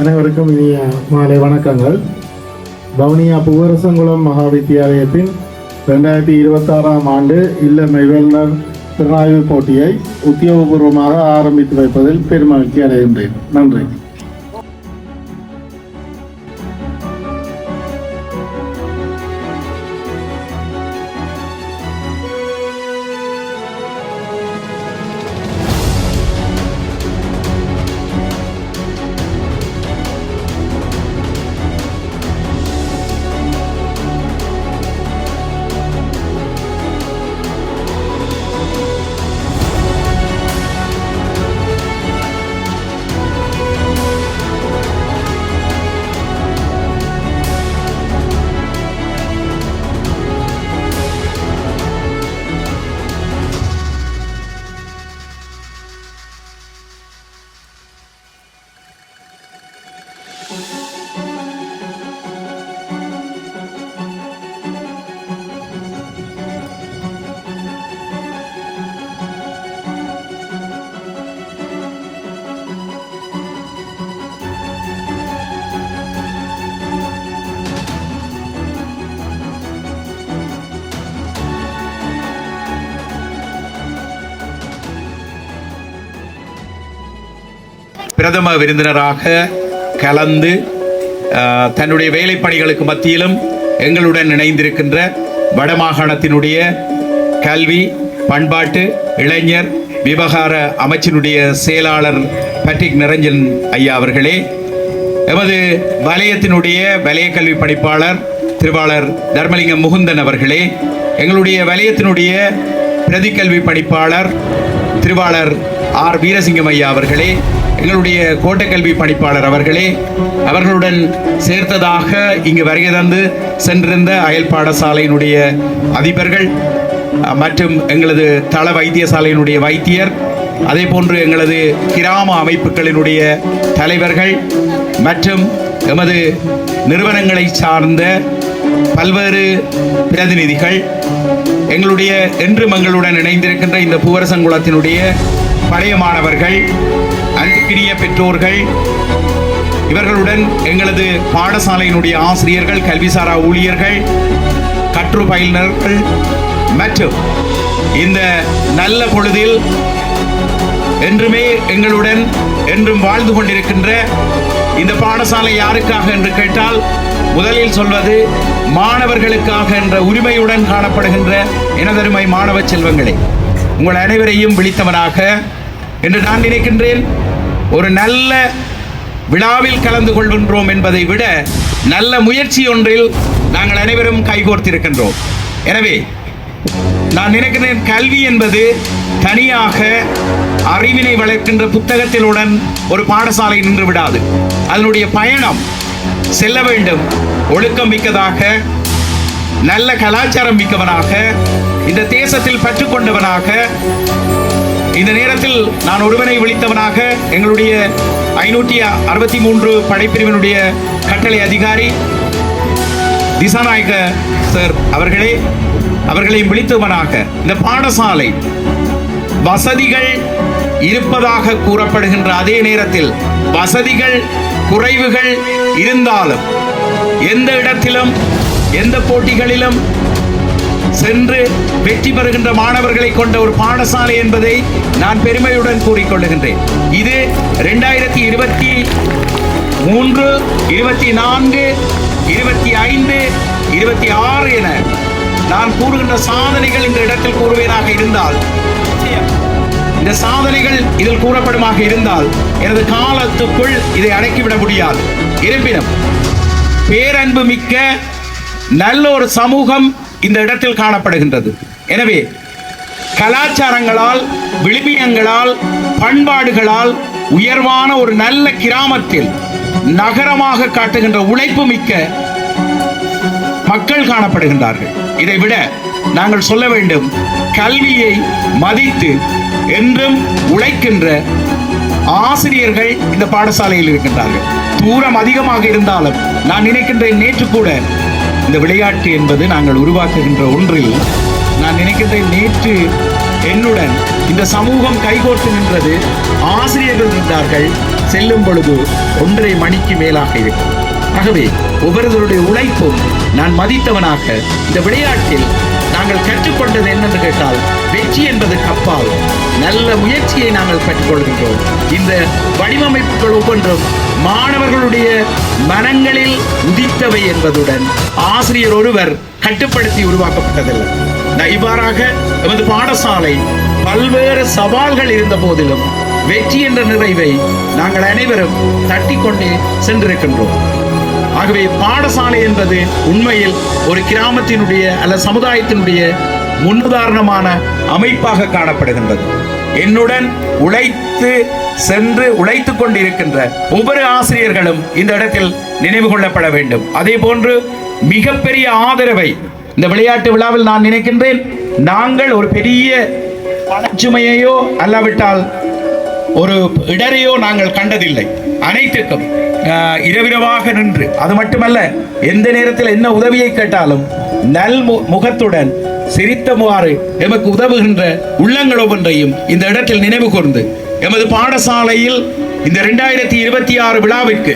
அனைவருக்கும் இனிய மாலை வணக்கங்கள். வவுனியா பூவரசங்குளம் மகாவித்தியாலயத்தின் 2026ஆம் ஆண்டு இல்லமை வெல்னர் திறனாய்வு போட்டியை உத்தியோகபூர்வமாக ஆரம்பித்து வைப்பதில் பெருமகிழ்ச்சி அடைகின்றேன். நன்றி. பிரதம விருந்தினராக கலந்து தன்னுடைய வேலை பணிகளுக்கு மத்தியிலும் எங்களுடன் இணைந்திருக்கின்ற வடமாகாணத்தினுடைய கல்வி, பண்பாட்டு, இளைஞர் விவகார அமைச்சினுடைய செயலாளர் பட்ரிக் நிரஞ்சன் ஐயா அவர்களே, எமது வலயத்தினுடைய வலய கல்வி பணிப்பாளர் திருவாளர் தர்மலிங்கம் முகுந்தன் அவர்களே, எங்களுடைய வலயத்தினுடைய பிரதி கல்வி பணிப்பாளர் திருவாளர் ஆர் வீரசிங்கம் ஐயா அவர்களே, எங்களுடைய கோட்டை கல்வி பணிப்பாளர் அவர்களே, அவர்களுடன் சேர்த்ததாக இங்கு வருகை தந்து சென்றிருந்த அயல் பாடசாலையினுடைய அதிபர்கள் மற்றும் எங்களது தள வைத்தியசாலையினுடைய வைத்தியர், அதே போன்று எங்களது கிராம அமைப்புகளினுடைய தலைவர்கள் மற்றும் எமது நிறுவனங்களை சார்ந்த பல்வேறு பிரதிநிதிகள், எங்களுடைய என்றும் எங்களுடன் இணைந்திருக்கின்ற இந்த பூவரசங்குளத்தினுடைய பழைய மாணவர்கள், அன்பிற்கினிய பெற்றோர்கள், இவர்களுடன் எங்களது பாடசாலையினுடைய ஆசிரியர்கள், கல்விசாரா ஊழியர்கள், கற்று பயிலுனர்கள் மற்றும் இந்த நல்ல பொழுதில் என்றுமே எங்களுடன் என்றும் வாழ்ந்து கொண்டிருக்கின்ற இந்த பாடசாலை யாருக்காக என்று கேட்டால் முதலில் சொல்வது மாணவர்களுக்காக என்ற உரிமையுடன் காணப்படுகின்ற எனதருமை மாணவ செல்வங்களே, உங்கள் அனைவரையும் விழித்தவனாக என்று நான் நினைக்கின்றேன். ஒரு நல்ல விழாவில் கலந்து கொள்கின்றோம் என்பதை விட நல்ல முயற்சி ஒன்றில் நாங்கள் அனைவரும் கைகோர்த்திருக்கின்றோம். எனவே நான் நினைக்கிறேன், கல்வி என்பது தனியாக அறிவினை வளர்க்கின்ற புத்தகத்திலுடன் ஒரு பாடசாலை நின்று விடாது. அதனுடைய பயணம் செல்ல வேண்டும். ஒழுக்கம் மிக்கதாக, நல்ல கலாச்சாரம் மிக்கவனாக, இந்த தேசத்தில் பற்றுக்கொண்டவனாக, இந்த நேரத்தில் நான் ஒருவனை விழித்தவனாக எங்களுடைய 563 படைப்பிரிவினுடைய கட்டளை அதிகாரி திசாநாயக சார் அவர்களையும் விழித்தவனாக இந்த பாடசாலை வசதிகள் இருப்பதாக கூறப்படுகின்ற அதே நேரத்தில் வசதிகள் குறைவுகள் இருந்தாலும் எந்த இடத்திலும் எந்த போட்டிகளிலும் சென்று வெற்றி பெறுகின்ற மாணவர்களை கொண்ட ஒரு பாடசாலை என்பதை நான் பெருமையுடன் கூறிக்கொள்ளுகின்றேன். இது 2023, 24, 25, 26 என நான் கூறுகின்ற சாதனைகள் இந்த இடத்தில் கூறுவேனாக இருந்தால், இந்த சாதனைகள் இதில் கூறப்படுமாக இருந்தால் எனது காலத்துக்குள் இதை அடக்கிவிட முடியாது. இருப்பினும் பேரன்பு மிக்க நல்ல ஒரு சமூகம் இந்த இடத்தில் காணப்படுகின்றது. எனவே கலாச்சாரங்களால், விழுமியங்களால், பண்பாடுகளால் உயர்வான ஒரு நல்ல கிராமத்தில் நகரமாக காட்டுகின்ற உழைப்பு மிக்க மக்கள் காணப்படுகின்றார்கள். இதைவிட நாங்கள் சொல்ல வேண்டும், கல்வியை மதித்து என்றும் உழைக்கின்ற ஆசிரியர்கள் இந்த பாடசாலையில் இருக்கின்றார்கள். தூரம் அதிகமாக இருந்தாலும் நான் நினைக்கின்றேன், நேற்று கூட இந்த விளையாட்டு என்பது நாங்கள் உருவாக்குகின்ற ஒன்றில் நான் நினைக்கின்றேன், நேற்று என்னுடன் இந்த சமூகம் கைகோர்த்து நின்றது. ஆசிரியர்கள் இருந்தார்கள், செல்லும் பொழுது 1:30 மணிக்கு மேலாக இருக்கும். ஆகவே ஒவ்வொருவருடைய உழைப்பும் நான் மதித்தவனாக இந்த விளையாட்டில் நாங்கள் கற்றுக்கொண்டது என்னென்று கேட்டால், வெற்றி என்பது கப்பால் நல்ல முயற்சியை நாங்கள் பெற்றுக்கொள்கின்றோம். இந்த வடிவமைப்புகள் ஒவ்வொன்றும் மாணவர்களுடைய மனங்களில் உதித்தவை என்பதுடன் ஆசிரியர் ஒருவர் கட்டுப்படுத்தி உருவாக்கப்பட்டதில்லை. இவ்வாறாக எமது பாடசாலை பல்வேறு சவால்கள் இருந்த போதிலும் வெற்றி என்ற நிறைவை நாங்கள் அனைவரும் தட்டிக்கொண்டே சென்றிருக்கின்றோம். ஆகவே பாடசாலை என்பது உண்மையில் ஒரு கிராமத்தினுடைய அல்ல சமுதாயத்தினுடைய முன்னுதாரணமான அமைப்பாக காணப்படுகின்றது. என்னுடன் உழைத்து சென்று உழைத்துக் கொண்டிருக்கின்ற ஒவ்வொரு ஆசிரியர்களும் இந்த இடத்தில் நினைவு கொள்ளப்பட வேண்டும். அதே போன்று மிகப்பெரிய ஆதரவை இந்த விளையாட்டு விழாவில் நான் நினைக்கின்றேன். நாங்கள் ஒரு பெரிய பணச்சுமையையோ அல்லாவிட்டால் ஒரு இடரையோ நாங்கள் கண்டதில்லை. அனைத்துக்கும் இரவிரவாக நின்று, அது மட்டுமல்ல, எந்த நேரத்தில் என்ன உதவியை கேட்டாலும் நல் முகத்துடன் சிரித்தவாறு எமக்கு உதவுகின்ற உள்ளங்கள் ஒவ்வொன்றையும் இந்த இடத்தில் நினைவு கூர்ந்து எமது பாடசாலையில் இந்த 2026 விழாவிற்கு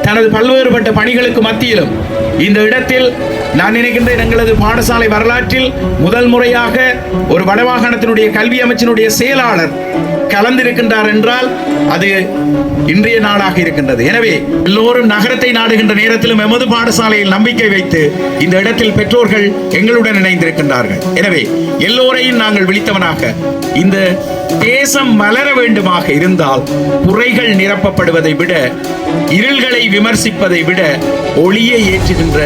தனது பல்வேறுபட்ட பணிகளுக்கு மத்தியிலும் இந்த இடத்தில் நான் நினைக்கின்றேன், எங்களது பாடசாலை வரலாற்றில் முதல் முறையாக ஒரு வடமாகாணத்தினுடைய கல்வி அமைச்சினுடைய செயலாளர் கலந்திருக்கின்றார் என்றால் அது இன்றைய நாளாக இருக்கின்றது. எனவே எல்லோரும் நகரத்தை நாடுகின்ற நேரத்திலும் எமது பாடசாலையில் நம்பிக்கை வைத்து இந்த இடத்தில் பெற்றோர்கள் எங்களுடன் இணைந்திருக்கின்றார்கள். எனவே எல்லோரையும் நாங்கள் விழித்தவனாக இந்த தேசம் மலர வேண்டுமாக இருந்தால் குறைகள் நிரப்பப்படுவதை விட, இருள்களை விமர்சிப்பதை விட ஒளியை ஏற்றுகின்ற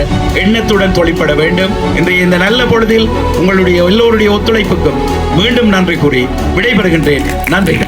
எண்ணத்துடன் தொழிற்பட வேண்டும். இன்றைய இந்த நல்ல பொழுதில் உங்களுடைய எல்லோருடைய ஒத்துழைப்புக்கும் மீண்டும் நன்றி கூறி விடைபெறுகின்றேன். நன்றி.